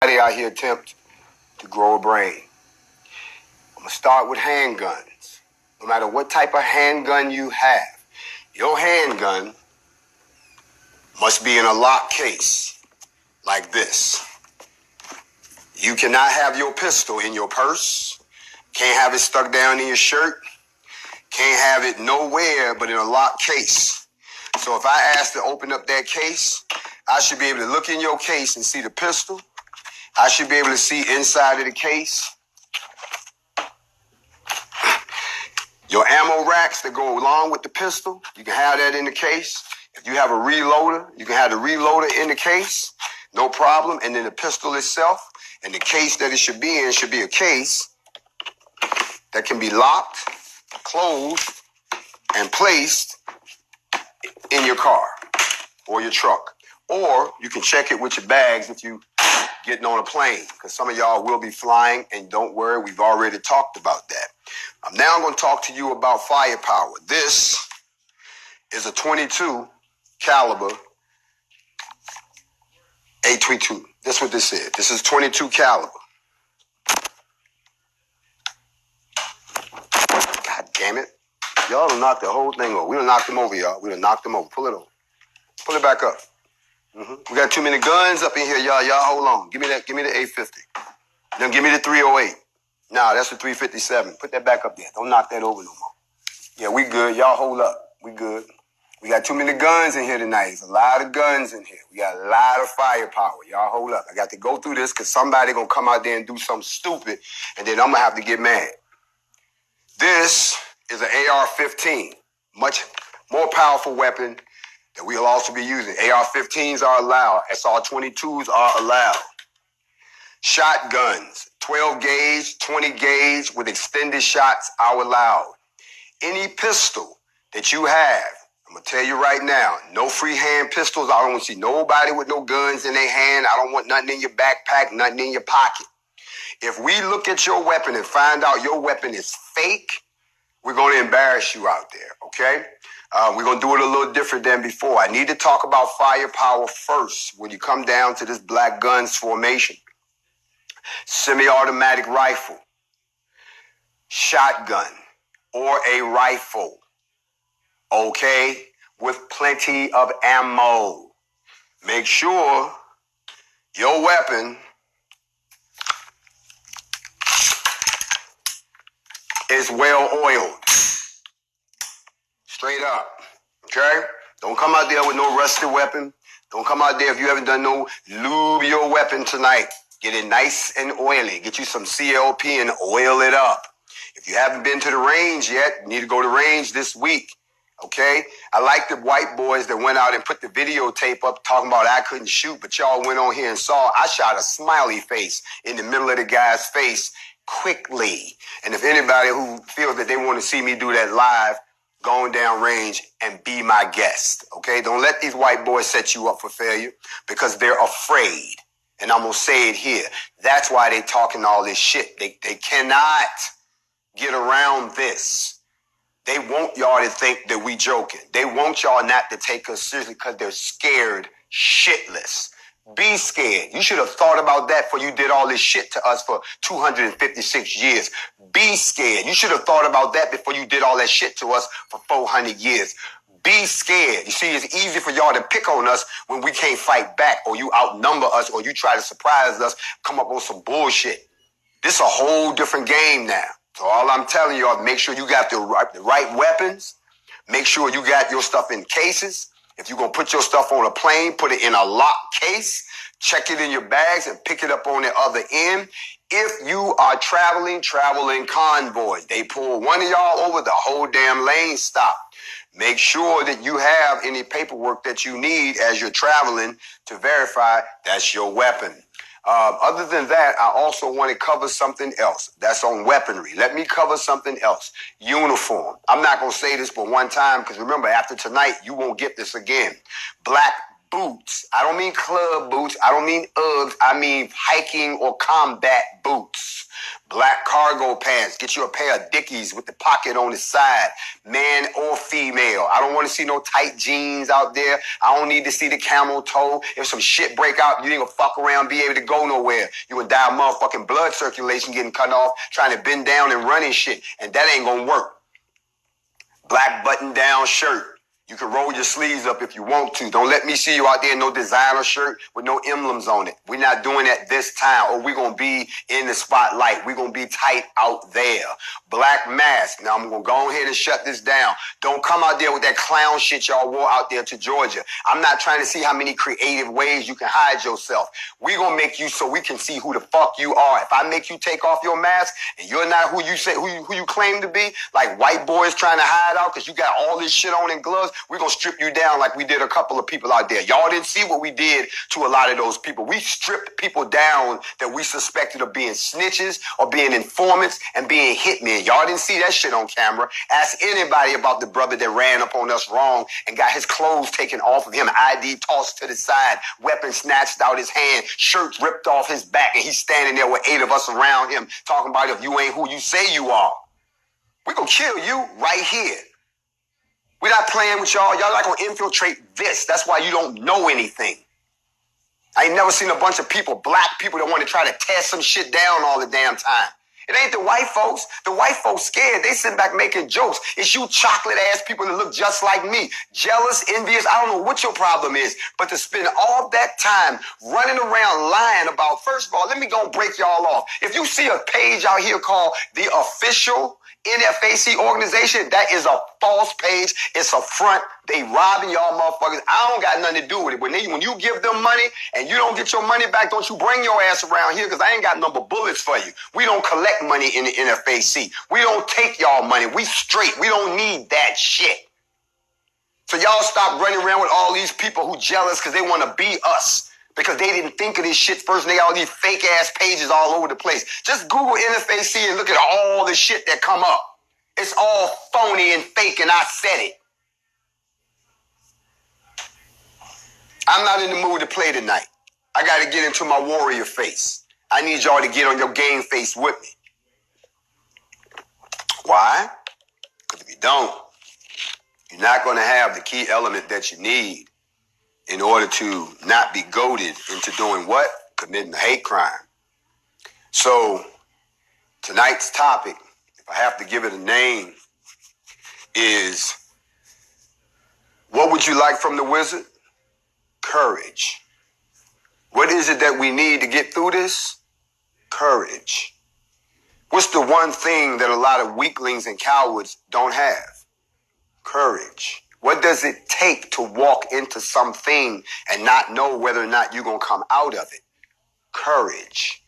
out here attempt to grow a brain. I'm going to start with handguns. No matter what type of handgun you have, your handgun must be in a locked case like this. You cannot have your pistol in your purse. Can't have it stuck down in your shirt. Can't have it nowhere but in a locked case. So if I ask to open up that case, I should be able to look in your case and see the pistol. I should be able to see inside of the case your ammo racks that go along with the pistol. You can have that in the case. If you have a reloader, you can have the reloader in the case. No problem. And then the pistol itself and the case that it should be in should be a case that can be locked, closed, and placed in your car or your truck. Or you can check it with your bags if you getting on a plane, because some of y'all will be flying, and don't worry, we've already talked about that. Now I'm going to talk to you about firepower. This is a 22 caliber 822. That's what this is. This is 22 caliber. God damn it. Y'all done knocked the whole thing over. We done knocked them over, y'all. We done knocked them over. Pull it over. Pull it back up. We got too many guns up in here, y'all. Y'all hold on. Give me that. Give me the 850. Then give me the 308. Nah, that's the 357. Put that back up there. Don't knock that over no more. Yeah, we good. Y'all hold up. We good. We got too many guns in here tonight. There's a lot of guns in here. We got a lot of firepower. Y'all hold up. I got to go through this because somebody gonna come out there and do something stupid, and then I'm gonna have to get mad. This is an AR-15, much more powerful weapon that we'll also be using. AR-15s are allowed. SR-22s are allowed. Shotguns, 12 gauge, 20 gauge with extended shots are allowed. Any pistol that you have, I'm going to tell you right now, no freehand pistols. I don't want to see nobody with no guns in their hand. I don't want nothing in your backpack, nothing in your pocket. If we look at your weapon and find out your weapon is fake, we're going to embarrass you out there, okay? We're going to do it a little different than before. I need to talk about firepower first when you come down to this black guns formation. Semi-automatic rifle, shotgun, or a rifle, okay, with plenty of ammo. Make sure your weapon is well oiled. Straight up, okay? Don't come out there with no rusted weapon. Don't come out there if you haven't done no lube your weapon tonight. Get it nice and oily. Get you some CLP and oil it up. If you haven't been to the range yet, you need to go to range this week, okay? I like the white boys that went out and put the videotape up talking about I couldn't shoot, but y'all went on here and saw I shot a smiley face in the middle of the guy's face quickly. And if anybody who feels that they want to see me do that live, going down range and be my guest, okay? Don't let these white boys set you up for failure because they're afraid. And I'm going to say it here. That's why they talking all this shit. They cannot get around this. They want y'all to think that we joking. They want y'all not to take us seriously because they're scared shitless. Be scared. You should have thought about that before you did all this shit to us for 256 years. Be scared. You should have thought about that before you did all that shit to us for 400 years. Be scared. You see, it's easy for y'all to pick on us when we can't fight back, or you outnumber us, or you try to surprise us, come up with some bullshit. This is a whole different game now. So all I'm telling y'all, make sure you got the right weapons. Make sure you got your stuff in cases. If you're going to put your stuff on a plane, put it in a locked case. Check it in your bags and pick it up on the other end. If you are traveling convoys, they pull one of y'all over, the whole damn lane stop. Make sure that you have any paperwork that you need as you're traveling to verify that's your weapon. Other than that, I also want to cover something else. That's on weaponry. Let me cover something else. Uniform. I'm not going to say this but one time because remember, after tonight, you won't get this again. Black boots. I don't mean club boots. I don't mean Uggs. I mean hiking or combat boots. Black cargo pants. Get you a pair of Dickies with the pocket on the side. Man or female. I don't want to see no tight jeans out there. I don't need to see the camel toe. If some shit break out, you ain't gonna fuck around, be able to go nowhere. You gonna die of motherfucking blood circulation getting cut off, trying to bend down and run and shit. And that ain't gonna work. Black button down shirt. You can roll your sleeves up if you want to. Don't let me see you out there in no designer shirt with no emblems on it. We're not doing that this time, or we're going to be in the spotlight. We're going to be tight out there. Black mask. Now, I'm going to go ahead and shut this down. Don't come out there with that clown shit y'all wore out there to Georgia. I'm not trying to see how many creative ways you can hide yourself. We're going to make you so we can see who the fuck you are. If I make you take off your mask and you're not who you say, who you claim to be, like white boys trying to hide out because you got all this shit on in gloves, we're going to strip you down like we did a couple of people out there. Y'all didn't see what we did to a lot of those people. We stripped people down that we suspected of being snitches or being informants and being hitmen. Y'all didn't see that shit on camera. Ask anybody about the brother that ran up on us wrong and got his clothes taken off of him, ID tossed to the side, weapon snatched out his hand, shirt ripped off his back, and he's standing there with 8 of us around him talking about if you ain't who you say you are. We're going to kill you right here. We're not playing with y'all. Y'all not going to infiltrate this. That's why you don't know anything. I ain't never seen a bunch of people, black people, that want to try to tear some shit down all the damn time. It ain't the white folks. The white folks scared. They sit back making jokes. It's you chocolate-ass people that look just like me. Jealous, envious. I don't know what your problem is. But to spend all that time running around lying about, first of all, let me go break y'all off. If you see a page out here called The Official NFAC Organization, that is a false page. It's a front. They robbing y'all motherfuckers. I don't got nothing to do with it. When you give them money and you don't get your money back, don't you bring your ass around here, because I ain't got no bullets for you. We don't collect money in the NFAC. We don't take y'all money. We straight. We don't need that shit. So y'all stop running around with all these people who jealous because they want to be us, because they didn't think of this shit first, and they got all these fake ass pages all over the place. Just Google NFAC and look at all the shit that come up. It's all phony and fake, and I said it. I'm not in the mood to play tonight. I got to get into my warrior face. I need y'all to get on your game face with me. Why? Because if you don't, you're not going to have the key element that you need in order to not be goaded into doing what? Committing a hate crime. So tonight's topic, if I have to give it a name, is what would you like from the wizard? Courage. What is it that we need to get through this? Courage. What's the one thing that a lot of weaklings and cowards don't have? Courage. What does it take to walk into something and not know whether or not you're going to come out of it? Courage.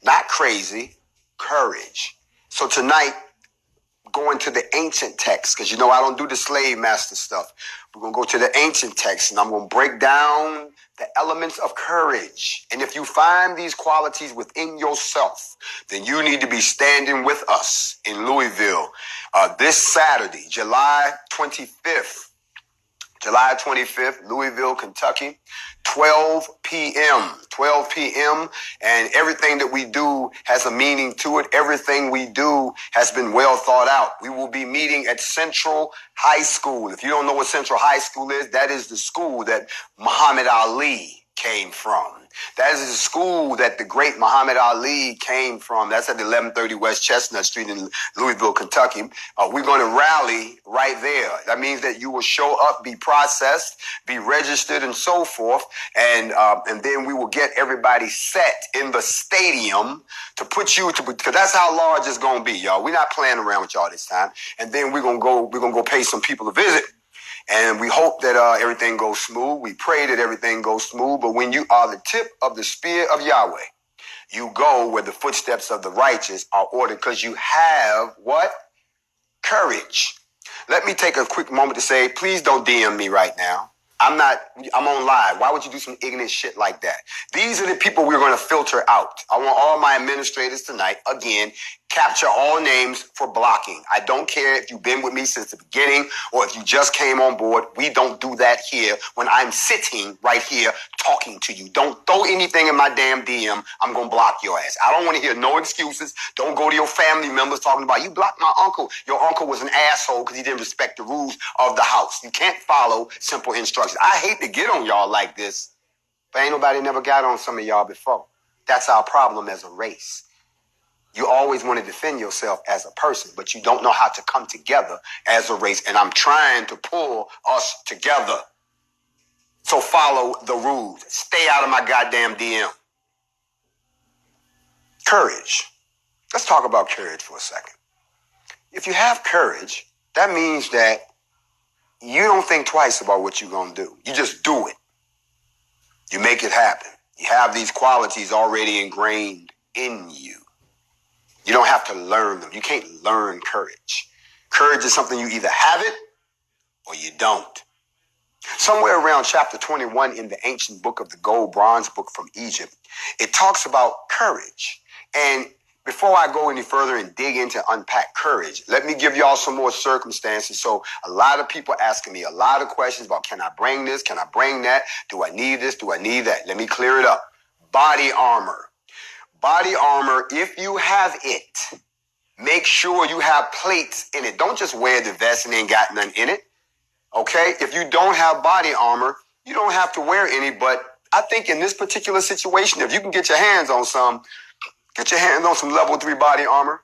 Not crazy. Courage. So tonight, going to the ancient text, because you know I don't do the slave master stuff. We're going to go to the ancient text, and I'm going to break down the elements of courage. And if you find these qualities within yourself, then you need to be standing with us in Louisville this Saturday, July 25th. July 25th, Louisville, Kentucky, 12 p.m., and everything that we do has a meaning to it. Everything we do has been well thought out. We will be meeting at Central High School. If you don't know what Central High School is, that is the school that Muhammad Ali came from. That is the school that the great Muhammad Ali came from. That's at 1130 West Chestnut Street in Louisville, Kentucky. We're going to rally right there. That means that you will show up, be processed, be registered, and so forth. And then we will get everybody set in the stadium to put you to, because that's how large it's going to be, y'all. We're not playing around with y'all this time. And then we're going to go pay some people a visit. And we hope that everything goes smooth. We pray that everything goes smooth. But when you are the tip of the spear of Yahweh, you go where the footsteps of the righteous are ordered, because you have what? Courage. Let me take a quick moment to say, please don't DM me right now. I'm on live. Why would you do some ignorant shit like that? These are the people we're going to filter out. I want all my administrators tonight, again, Capture all names for blocking. I don't care if you've been with me since the beginning or if you just came on board. We don't do that here when I'm sitting right here talking to you. Don't throw anything in my damn DM. I'm going to block your ass. I don't want to hear no excuses. Don't go to your family members talking about, you blocked my uncle. Your uncle was an asshole because he didn't respect the rules of the house. You can't follow simple instructions. I hate to get on y'all like this, but ain't nobody never got on some of y'all before. That's our problem as a race. You always want to defend yourself as a person, but you don't know how to come together as a race. And I'm trying to pull us together. So follow the rules. Stay out of my goddamn DM. Courage. Let's talk about courage for a second. If you have courage, that means that you don't think twice about what you're going to do. You just do it. You make it happen. You have these qualities already ingrained in you. You don't have to learn them. You can't learn courage. Courage is something you either have it or you don't. Somewhere around chapter 21 in the ancient book of the gold bronze book from Egypt, it talks about courage. And before I go any further and dig into unpack courage, let me give y'all some more circumstances. So a lot of people asking me a lot of questions about, can I bring this? Can I bring that? Do I need this? Do I need that? Let me clear it up. Body armor. Body armor, if you have it, make sure you have plates in it. Don't just wear the vest and ain't got nothing in it. Okay? If you don't have body armor, you don't have to wear any. But I think in this particular situation, if you can get your hands on some, get your hands on some level 3 body armor.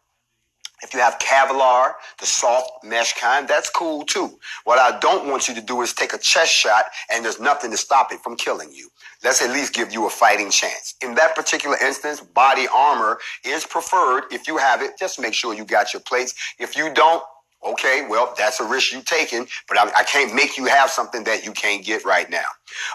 If you have Kevlar, the soft mesh kind, that's cool too. What I don't want you to do is take a chest shot and there's nothing to stop it from killing you. Let's at least give you a fighting chance. In that particular instance, body armor is preferred. If you have it, just make sure you got your plates. If you don't, okay, well, that's a risk you taking, but I can't make you have something that you can't get right now.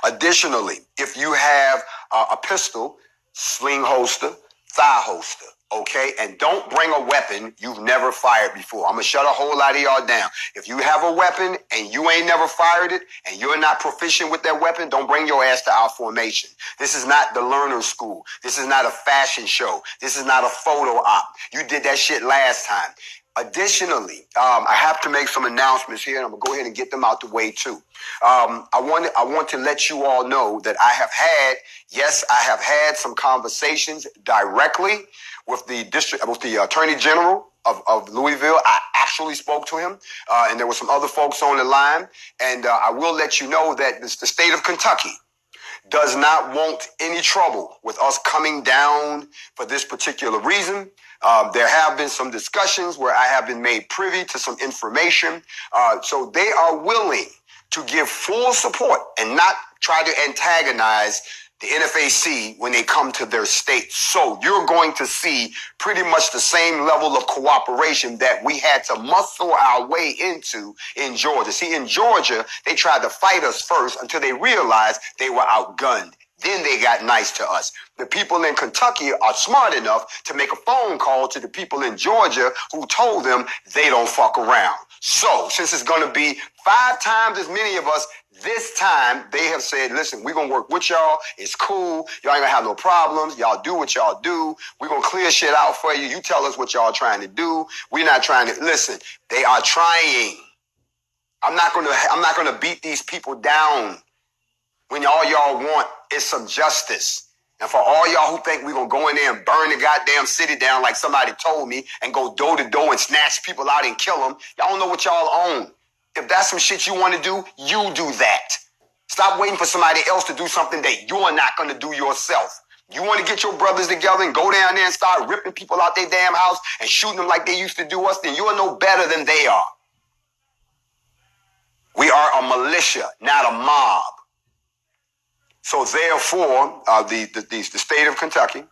Additionally, if you have a pistol, sling holster, thigh holster, okay? And don't bring a weapon you've never fired before. I'm going to shut a whole lot of y'all down. If you have a weapon and you ain't never fired it and you're not proficient with that weapon, don't bring your ass to our formation. This is not the learner school. This is not a fashion show. This is not a photo op. You did that shit last time. Additionally, I have to make some announcements here, and I'm going to go ahead and get them out the way too. I want to let you all know that I have had some conversations directly with the Attorney General of Louisville. I actually spoke to him, and there were some other folks on the line, and I will let you know that the state of Kentucky does not want any trouble with us coming down for this particular reason. There have been some discussions where I have been made privy to some information. So they are willing to give full support and not try to antagonize the NFAC when they come to their state. So you're going to see pretty much the same level of cooperation that we had to muscle our way into in Georgia. See, in Georgia, they tried to fight us first until they realized they were outgunned. Then they got nice to us. The people in Kentucky are smart enough to make a phone call to the people in Georgia who told them they don't fuck around. So since it's going to be 5 times as many of us this time, they have said, listen, we're going to work with y'all. It's cool. Y'all ain't going to have no problems. Y'all do what y'all do. We're going to clear shit out for you. You tell us what y'all trying to do. We're not trying to listen. They are trying. I'm not going to beat these people down when all y'all want is some justice. And for all y'all who think we're going to go in there and burn the goddamn city down like somebody told me and go door to door and snatch people out and kill them, y'all don't know what y'all own. If that's some shit you want to do, you do that. Stop waiting for somebody else to do something that you're not going to do yourself. You want to get your brothers together and go down there and start ripping people out their damn house and shooting them like they used to do us, then you are no better than they are. We are a militia, not a mob. So therefore, the state of Kentucky,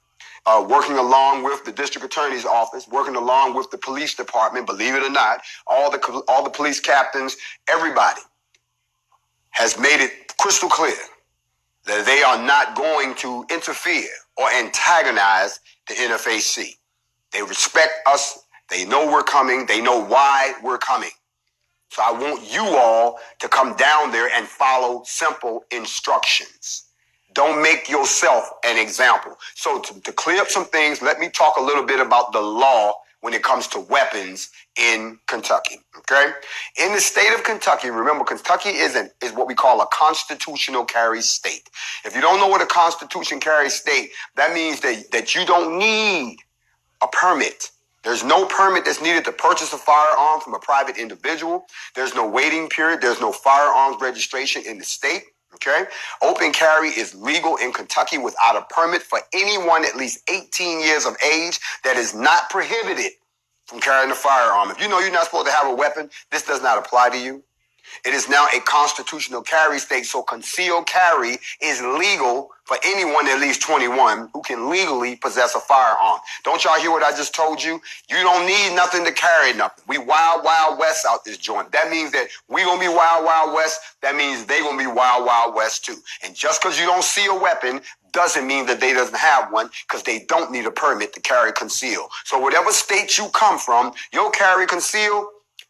working along with the district attorney's office, working along with the police department, believe it or not, all the police captains, everybody has made it crystal clear that they are not going to interfere or antagonize the NFAC. They respect us. They know we're coming. They know why we're coming. So I want you all to come down there and follow simple instructions. Don't make yourself an example. So to clear up some things, let me talk a little bit about the law when it comes to weapons in Kentucky. Okay? In the state of Kentucky, remember, Kentucky is what we call a constitutional carry state. If you don't know what a constitution carry state, that means that you don't need a permit. There's no permit that's needed to purchase a firearm from a private individual. There's no waiting period. There's no firearms registration in the state. Okay? Open carry is legal in Kentucky without a permit for anyone at least 18 years of age that is not prohibited from carrying a firearm. If you know you're not supposed to have a weapon, this does not apply to you. It is now a constitutional carry state, so concealed carry is legal for anyone at least 21 who can legally possess a firearm. Don't y'all hear what I just told you? You don't need nothing to carry nothing. We wild, wild west out this joint. That means that we gonna be wild, wild west. That means they gonna be wild, wild west too. And just because you don't see a weapon doesn't mean that they doesn't have one, because they don't need a permit to carry concealed. So whatever state you come from, your carry concealed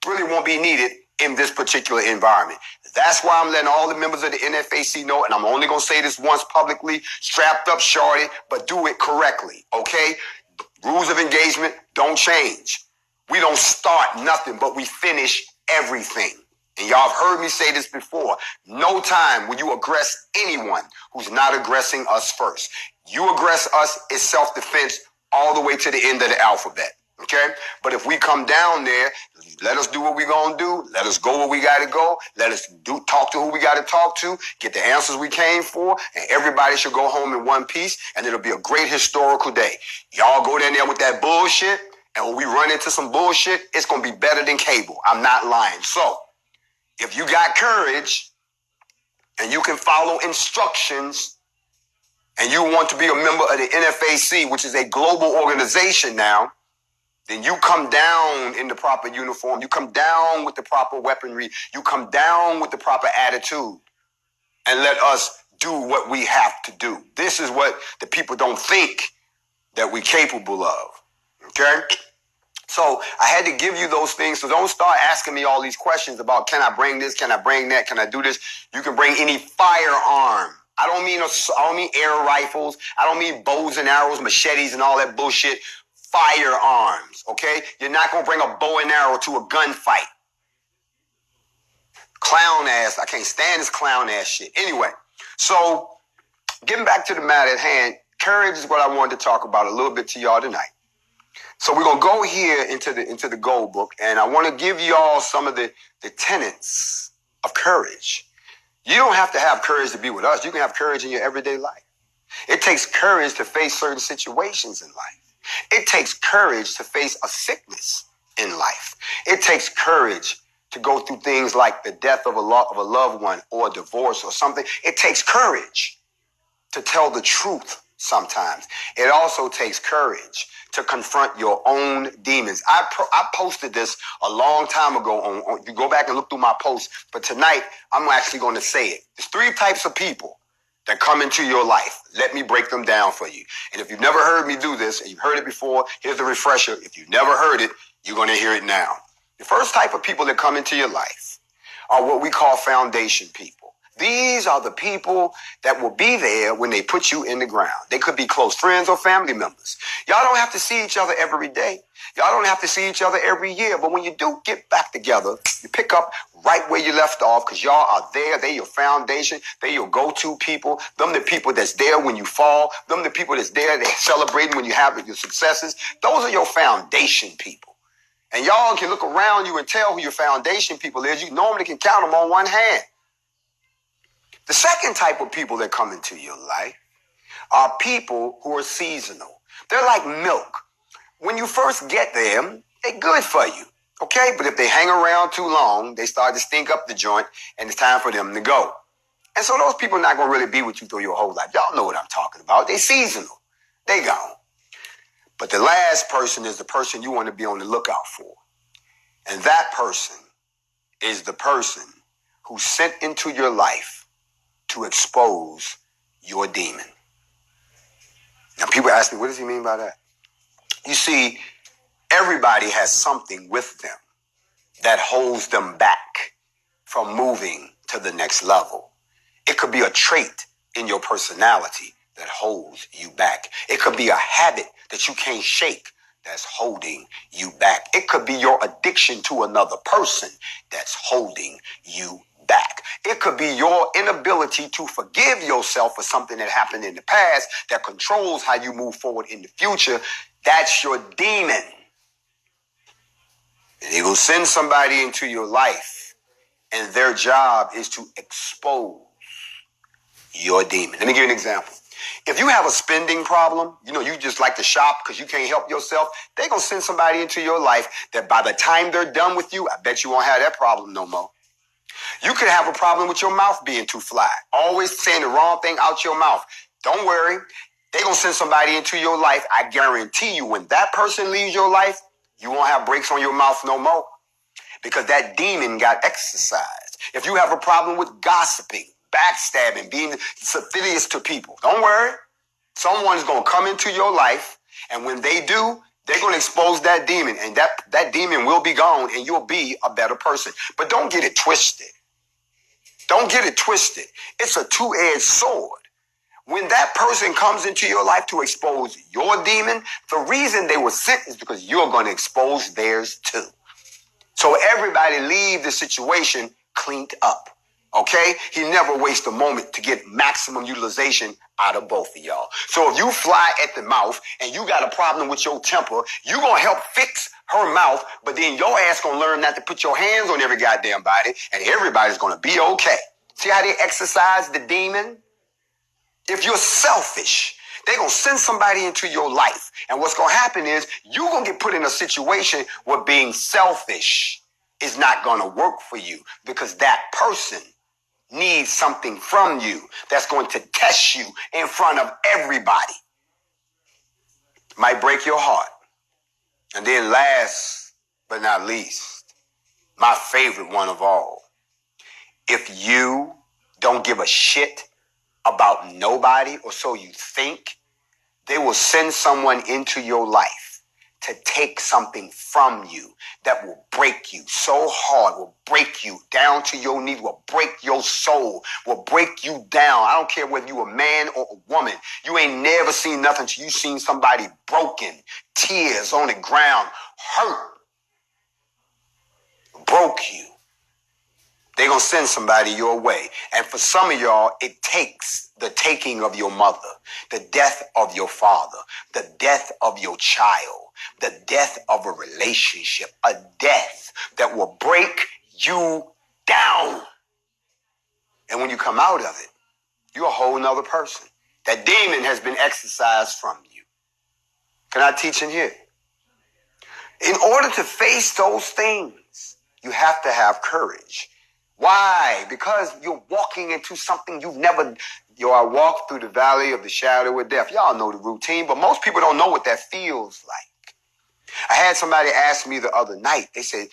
really won't be needed in this particular environment. That's why I'm letting all the members of the NFAC know, and I'm only going to say this once publicly, strapped up, shorty, but do it correctly, okay? Rules of engagement don't change. We don't start nothing, but we finish everything. And y'all have heard me say this before. No time will you aggress anyone who's not aggressing us first. You aggress us, it's self-defense all the way to the end of the alphabet. Okay? But if we come down there, let us do what we're going to do. Let us go where we got to go. Let us talk to who we got to talk to, get the answers we came for, and everybody should go home in one piece, and it'll be a great historical day. Y'all go down there with that bullshit, and when we run into some bullshit, it's going to be better than cable. I'm not lying. So, if you got courage, and you can follow instructions, and you want to be a member of the NFAC, which is a global organization now, then you come down in the proper uniform. You come down with the proper weaponry. You come down with the proper attitude, and let us do what we have to do. This is what the people don't think that we're capable of. Okay? So I had to give you those things. So don't start asking me all these questions about, can I bring this? Can I bring that? Can I do this? You can bring any firearm. I don't mean air rifles. I don't mean bows and arrows, machetes, and all that bullshit. Firearms, okay? You're not going to bring a bow and arrow to a gunfight. Clown ass. I can't stand this clown ass shit. Anyway, so getting back to the matter at hand, courage is what I wanted to talk about a little bit to y'all tonight. So we're going to go here into the gold book, and I want to give y'all some of the tenets of courage. You don't have to have courage to be with us. You can have courage in your everyday life. It takes courage to face certain situations in life. It takes courage to face a sickness in life. It takes courage to go through things like the death of a loved one or a divorce or something. It takes courage to tell the truth sometimes. It also takes courage to confront your own demons. I posted this a long time ago on you go back and look through my posts, but tonight I'm actually going to say it. There's 3 types of people that come into your life. Let me break them down for you. And if you've never heard me do this, and you've heard it before, here's the refresher. If you've never heard it, you're going to hear it now. The first type of people that come into your life are what we call foundation people. These are the people that will be there when they put you in the ground. They could be close friends or family members. Y'all don't have to see each other every day. Y'all don't have to see each other every year. But when you do get back together, you pick up right where you left off, because y'all are there. They're your foundation. They're your go-to people. Them the people that's there when you fall. Them the people that's there. They're celebrating when you have your successes. Those are your foundation people. And y'all can look around you and tell who your foundation people is. You normally can count them on one hand. The second type of people that come into your life are people who are seasonal. They're like milk. When you first get them, they're good for you, okay? But if they hang around too long, they start to stink up the joint, and it's time for them to go. And so those people are not going to really be with you through your whole life. Y'all know what I'm talking about. They're seasonal. They gone. But the last person is the person you want to be on the lookout for. And that person is the person who's sent into your life to expose your demon. Now, people ask me, what does he mean by that? You see, everybody has something with them that holds them back from moving to the next level. It could be a trait in your personality that holds you back. It could be a habit that you can't shake that's holding you back. It could be your addiction to another person that's holding you back. It could be your inability to forgive yourself for something that happened in the past that controls how you move forward in the future. That's your demon. And he will send somebody into your life, and their job is to expose your demon. Let me give you an example. If you have a spending problem, you just like to shop because you can't help yourself, they're going to send somebody into your life that by the time they're done with you, I bet you won't have that problem no more. You could have a problem with your mouth being too fly, always saying the wrong thing out your mouth. Don't worry. They're going to send somebody into your life. I guarantee you when that person leaves your life, you won't have breaks on your mouth no more because that demon got exercised. If you have a problem with gossiping, backstabbing, being perfidious to people, don't worry. Someone's going to come into your life, and when they do, they're going to expose that demon, and that demon will be gone, and you'll be a better person. But don't get it twisted. Don't get it twisted. It's a two-edged sword. When that person comes into your life to expose your demon, the reason they were sent is because you're going to expose theirs too. So everybody leave the situation cleaned up. Okay? He never wastes a moment to get maximum utilization out of both of y'all. So if you fly at the mouth and you got a problem with your temper, you going to help fix her mouth, but then your ass going to learn not to put your hands on every goddamn body, and everybody's going to be okay. See how they exercise the demon? If you're selfish, they're going to send somebody into your life. And what's going to happen is you're going to get put in a situation where being selfish is not going to work for you because that person needs something from you that's going to test you in front of everybody. Might break your heart. And then last but not least, my favorite one of all. If you don't give a shit about nobody, or so you think, they will send someone into your life to take something from you that will break you so hard, will break you down to your knees, will break your soul, will break you down. I don't care whether you a man or a woman. You ain't never seen nothing till you seen somebody broken, tears on the ground, hurt, broke you. They're going to send somebody your way. And for some of y'all, it takes the taking of your mother, the death of your father, the death of your child, the death of a relationship, a death that will break you down. And when you come out of it, you're a whole nother person. That demon has been exorcised from you. Can I teach in here? In order to face those things, you have to have courage. Why? Because you're walking into something you've never. I walk through the valley of the shadow of death. Y'all know the routine, but most people don't know what that feels like. I had somebody ask me the other night. They said,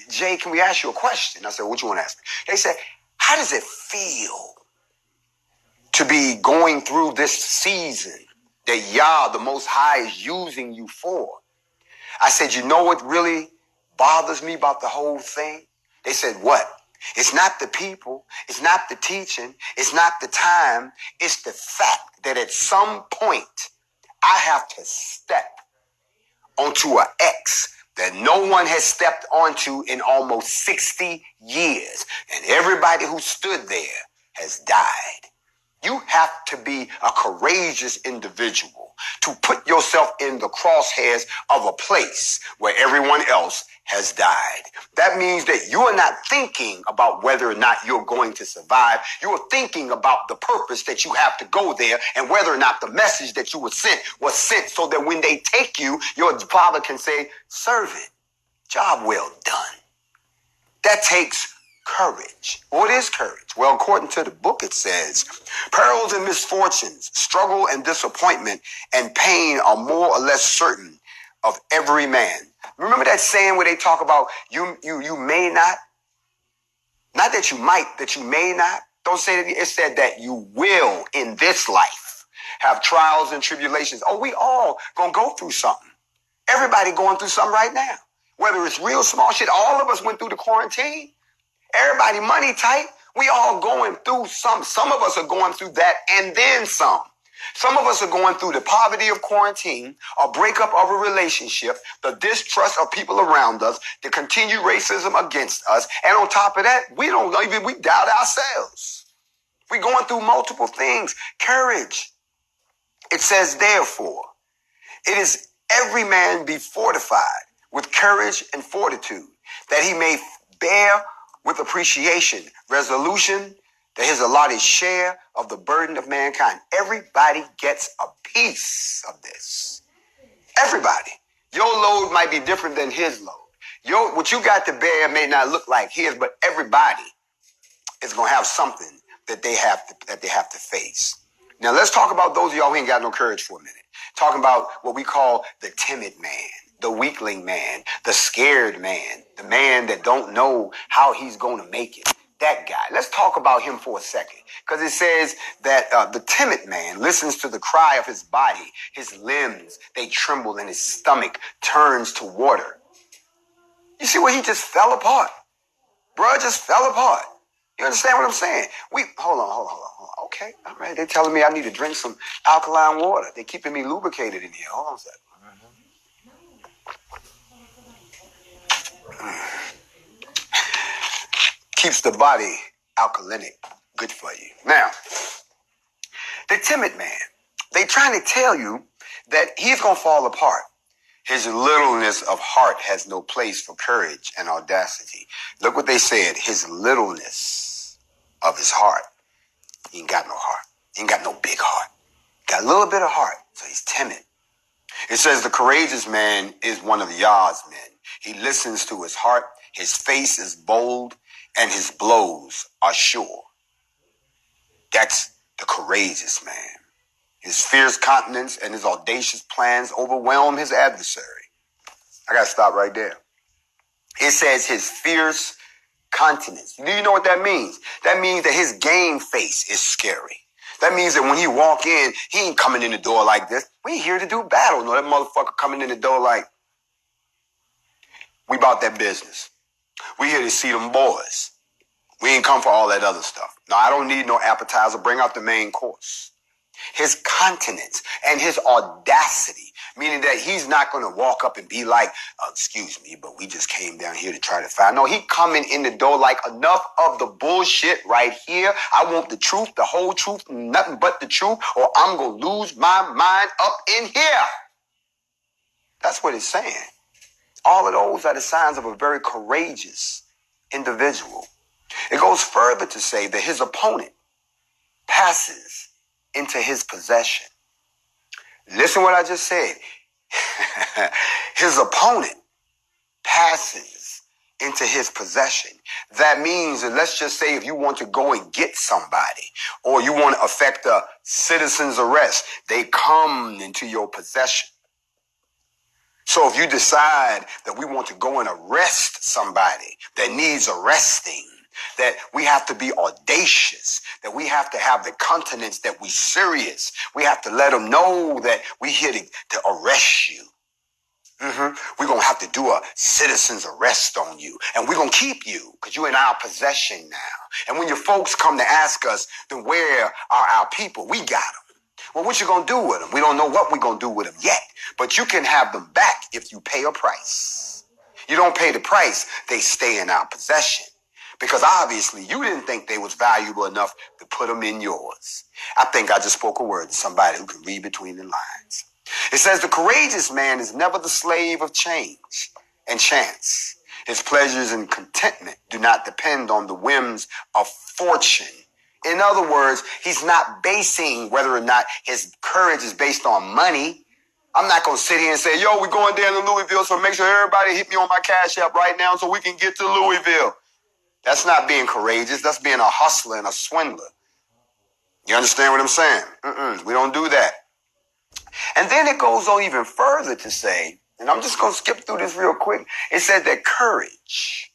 Jay, can we ask you a question? I said, what you want to ask me? They said, how does it feel to be going through this season that Yah, the Most High, is using you for? I said, you know what really bothers me about the whole thing? They said, what? It's not the people. It's not the teaching. It's not the time. It's the fact that at some point I have to step onto an X that no one has stepped onto in almost 60 years. And everybody who stood there has died. You have to be a courageous individual to put yourself in the crosshairs of a place where everyone else has died. That means that you are not thinking about whether or not you're going to survive. You are thinking about the purpose that you have to go there and whether or not the message that you were sent so that when they take you, your father can say, servant, job well done. That takes courage. What is courage? Well, according to the book, it says, perils and misfortunes, struggle and disappointment, and pain are more or less certain of every man. Remember that saying where they talk about you may not that you might, that you may not. Don't say that. It said that you will in this life have trials and tribulations. Oh, we all gonna go through something. Everybody going through something right now. Whether it's real small shit, all of us went through the quarantine. Everybody money tight. We all going through some. Some of us are going through that and then some. Some of us are going through the poverty of quarantine, a breakup of a relationship, the distrust of people around us, the continued racism against us, and on top of that, we doubt ourselves. We're going through multiple things. Courage. It says, therefore, it is every man be fortified with courage and fortitude, that he may bear with appreciation, resolution, that his allotted share of the burden of mankind. Everybody gets a piece of this. Everybody. Your load might be different than his load. What you got to bear may not look like his, but everybody is going to have something that they have to face. Now let's talk about those of y'all who ain't got no courage for a minute. Talking about what we call the timid man, the weakling man, the scared man, the man that don't know how he's going to make it. That guy. Let's talk about him for a second, because it says that the timid man listens to the cry of his body, his limbs, they tremble, and his stomach turns to water. You see where he just fell apart? Bruh just fell apart. You understand what I'm saying? Hold on. Okay, all right. They're telling me I need to drink some alkaline water. They're keeping me lubricated in here. Hold on a second. Keeps the body alkalinic. Good for you. Now, the timid man, they trying to tell you that he's going to fall apart. His littleness of heart has no place for courage and audacity. Look what they said. His littleness of his heart. He ain't got no heart. He ain't got no big heart. Got a little bit of heart, so he's timid. It says the courageous man is one of Yah's men. He listens to his heart. His face is bold, and his blows are sure. That's the courageous man. His fierce countenance and his audacious plans overwhelm his adversary. I got to stop right there. It says his fierce countenance. Do you know what that means? That means that his game face is scary. That means that when he walk in, he ain't coming in the door like this. We here to do battle. No, that motherfucker coming in the door like, we about that business. We here to see them boys. We ain't come for all that other stuff. No, I don't need no appetizer. Bring out the main course. His countenance and his audacity, meaning that he's not going to walk up and be like, excuse me, but we just came down here to try to find. No, he coming in the door like, enough of the bullshit right here. I want the truth, the whole truth, nothing but the truth, or I'm going to lose my mind up in here. That's what it's saying. All of those are the signs of a very courageous individual. It goes further to say that his opponent passes into his possession. Listen what I just said. His opponent passes into his possession. That means that, let's just say, if you want to go and get somebody, or you want to effect a citizen's arrest, they come into your possession. So if you decide that we want to go and arrest somebody that needs arresting, that we have to be audacious, that we have to have the countenance that we serious. We have to let them know that we here to arrest you. We're going to have to do a citizen's arrest on you. And we're going to keep you because you're in our possession now. And when your folks come to ask us, then where are our people? We got them. Well, what you going to do with them? We don't know what we're going to do with them yet. But you can have them back if you pay a price. You don't pay the price, they stay in our possession. Because obviously you didn't think they was valuable enough to put them in yours. I think I just spoke a word to somebody who can read between the lines. It says the courageous man is never the slave of change and chance. His pleasures and contentment do not depend on the whims of fortune. In other words, he's not basing whether or not his courage is based on money. I'm not going to sit here and say, yo, we're going down to Louisville, so make sure everybody hit me on my Cash App right now so we can get to Louisville. That's not being courageous. That's being a hustler and a swindler. You understand what I'm saying? We don't do that. And then it goes on even further to say, and I'm just going to skip through this real quick. It said that courage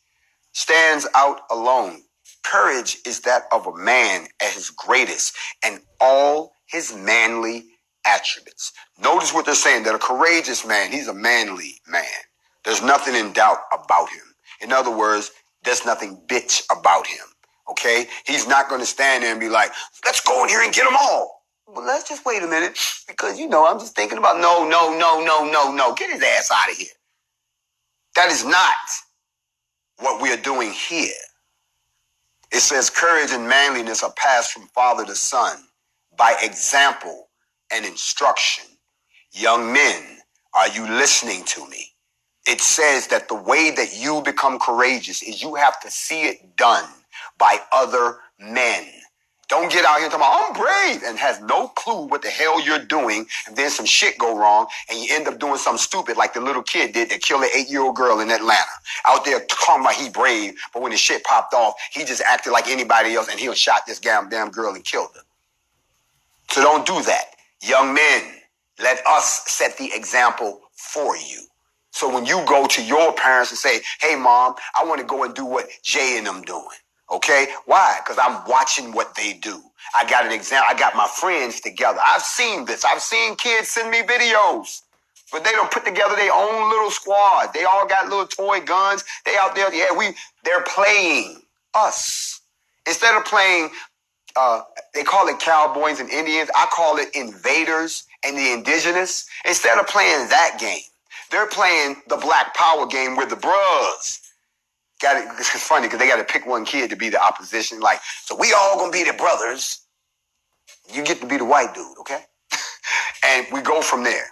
stands out alone. Courage is that of a man at his greatest and all his manly attributes. Notice what they're saying, that a courageous man, he's a manly man. There's nothing in doubt about him. In other words, there's nothing bitch about him, okay? He's not going to stand there and be like, let's go in here and get them all. But let's just wait a minute because, I'm just thinking about no. Get his ass out of here. That is not what we are doing here. It says courage and manliness are passed from father to son by example and instruction. Young men, are you listening to me? It says that the way that you become courageous is you have to see it done by other men. Don't get out here talking about, I'm brave, and has no clue what the hell you're doing, and then some shit go wrong, and you end up doing something stupid like the little kid did that killed an 8-year-old girl in Atlanta. Out there talking about he brave, but when the shit popped off, he just acted like anybody else, and he shot this damn girl and killed her. So don't do that. Young men, let us set the example for you. So when you go to your parents and say, hey, mom, I want to go and do what Jay and them doing. Okay? Why? Because I'm watching what they do. I got an example. I got my friends together. I've seen this. I've seen kids send me videos. But they don't put together their own little squad. They all got little toy guns. They out there. Yeah, they're playing us. Instead of playing, they call it cowboys and Indians. I call it invaders and the indigenous. Instead of playing that game, they're playing the Black Power game with the bros. It's funny because they got to pick one kid to be the opposition. Like, so we all gonna be the brothers. You get to be the white dude, okay? And we go from there.